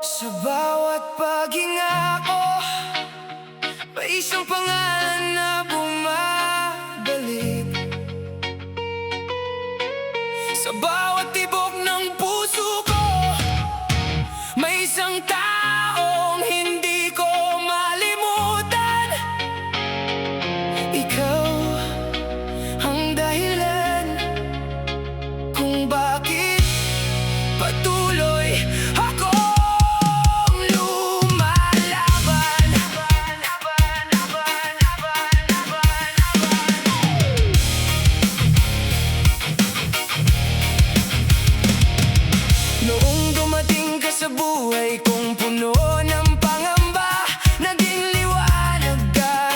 Sa bawat paghinga ko, may isang pangalan na bumabalik. Sa bawat tibok ng puso ko, may isang taong hindi ko malimutan. Ikaw ang dahilan kung bakit patuloy akong lumalaban. Noong dumating ka sa buhay kong puno ng pangamba, naging liwanag ka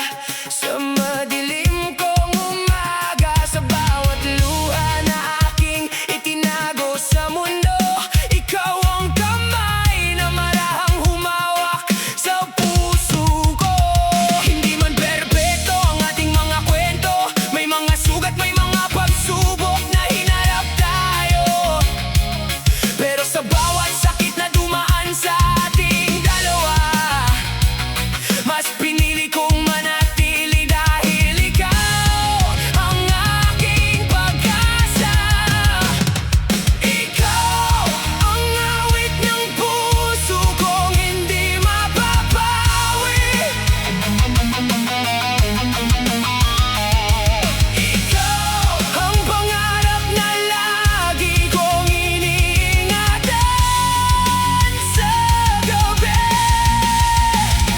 sa madilim kong umaga. Sa bawat luha na aking itinago sa mundo, ikaw ang kamay na marahang humawak sa puso ko. Hindi man perpekto ang ating mga kwento, may mga sugat, may mga pagsubok na hinarap tayo. Pero sa bawat sakit na dumaan sa ating dalawa, mas pinili kong manatili dahil ikaw ang aking pag-asa. Ikaw ang awit ng puso kong hindi mapapawi. Ikaw ang pangarap na lagi kong iniingatan sa gabi.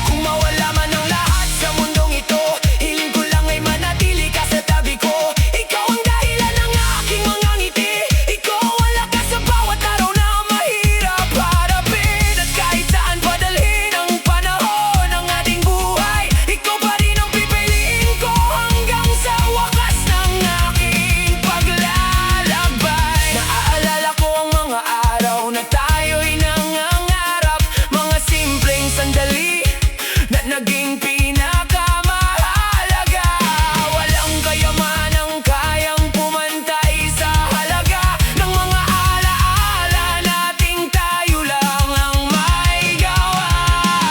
Kung mawala man ang lahat sa mundong ito, hiling ko lang ay manatili ka sa tabi ko. Ikaw ang dahilan ng aking mga ngiti. Ikaw ang lakas sa bawat araw na mahirap harapin. At kahit saan padalhin ang panahon ng ating buhay, ikaw pa rin ang pipiliin ko hanggang sa wakas ng aking paglalakbay. Naaalala ko ang mga araw na tayo'y nangangarap, mga simpleng sandali na naging pinakamahalaga. Walang kayamanang kayang pumantay sa halaga ng mga alaala nating tayo lang ang may gawa.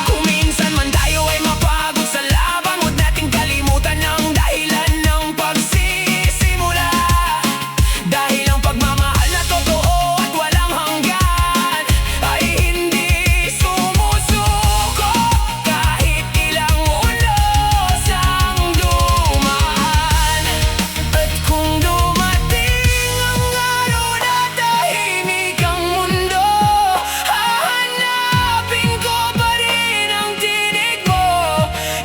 Kung minsan man tayo ay mapagod sa laban, huwag nating kalimutan ang dahilan ng pagsisimula. Dahil ang pagmamahal na totoo at walang hanggan ay hindi sumusuko kahit ilang ulos ang dumaan. At kung dumating ang araw na tahimik ang mundo, hahanapin ko pa rin ang tinig mo.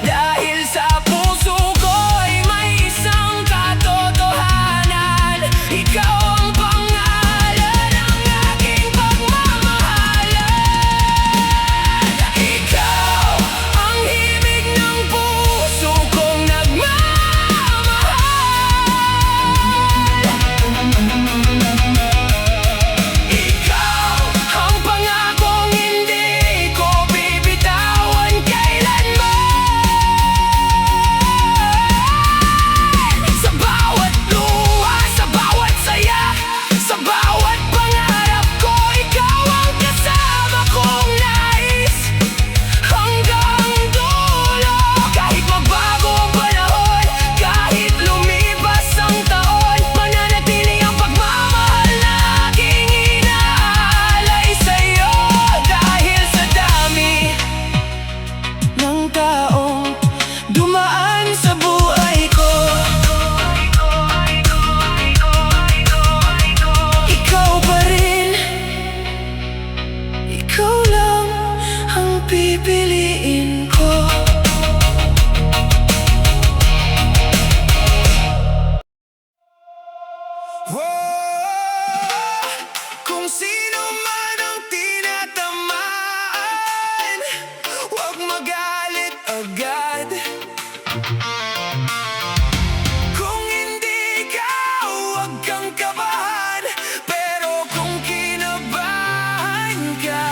Dahil sa puso ko ay may isang katotohanan, ikaw ang pangalan ng aking pagmamahalan. Ikaw ang himig ng puso kong nagmamahal. Ikaw ang pangakong hindi ko bibitawan kailanman. Sa bawat luha, sa bawat saya, sa bawat pangarap ko, ikaw ang kasama kong nais hanggang dulo. Kahit magbago ang panahon, kahit lumipas ang taon, mananatili ang pagmamahal na aking inaalay sa'yo. Dahil sa dami ng taong dumaan sa buhay ko, ikaw pa rin, ikaw lang ang pipiliin ko. Kung sino man ang tinatamaan, huwag magalit agad. Kung hindi ka, huwag kang kabahan. Pero kung kinabahan ka,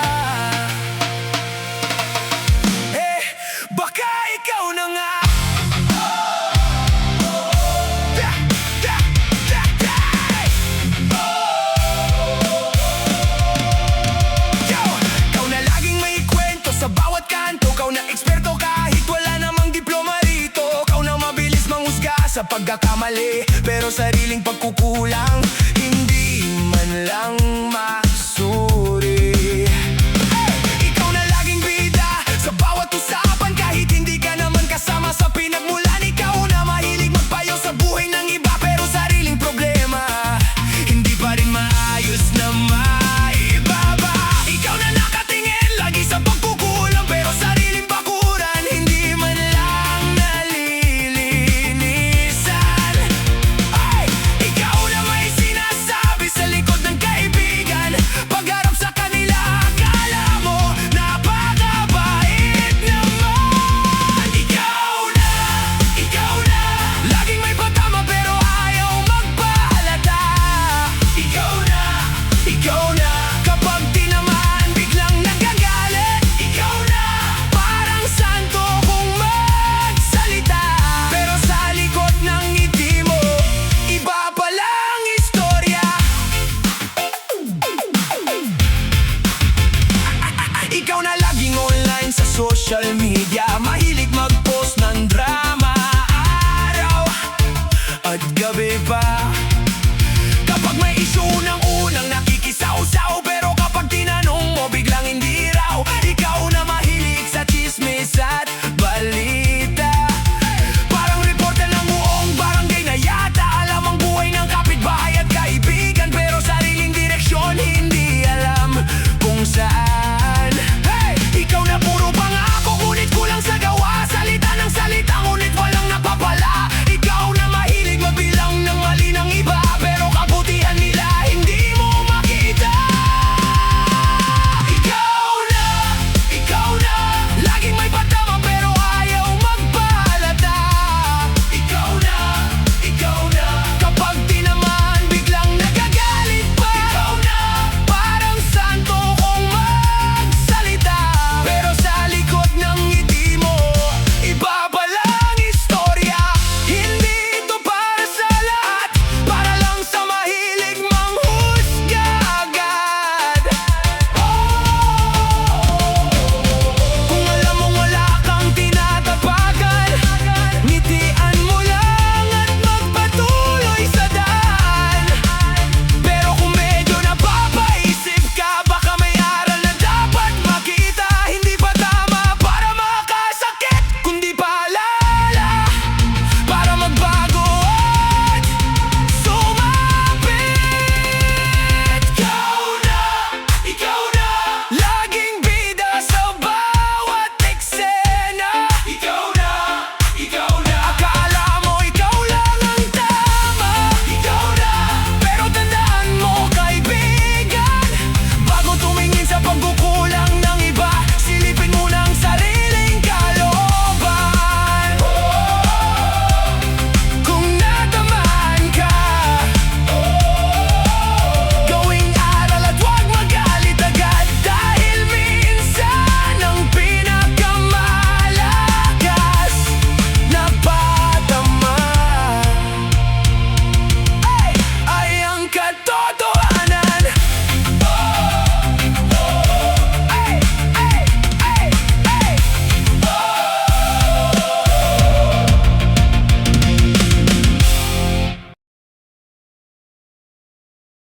pagkakamali, pero sariling pagkukulang hindi man lang masuri. Ikaw na laging bida sa bawat usapan, kahit hindi ka naman kasama sa pinagmulan. Ikaw na mahilig magpayo sa buhay ng iba, pero sariling problema hindi pa rin maayos na maibaba. Ikaw na nakatingin lagi sa pagkukulang, pero sariling bakuran hindi man lang nalilinisan. Ay! Ikaw na may sinasabi sa likod ng kaibigan, pagharap sa kanila akala mo napakabait naman. Ikaw na laging may patama pero ayaw magpahalata. Ikaw na kapag tinamaan biglang nagagalit. Ikaw na parang santo kung magsalita, pero sa likod ng ngiti mo iba palang istorya. Ikaw na laging online sa social media, mahilig mag-post ng drama araw at gabi pa.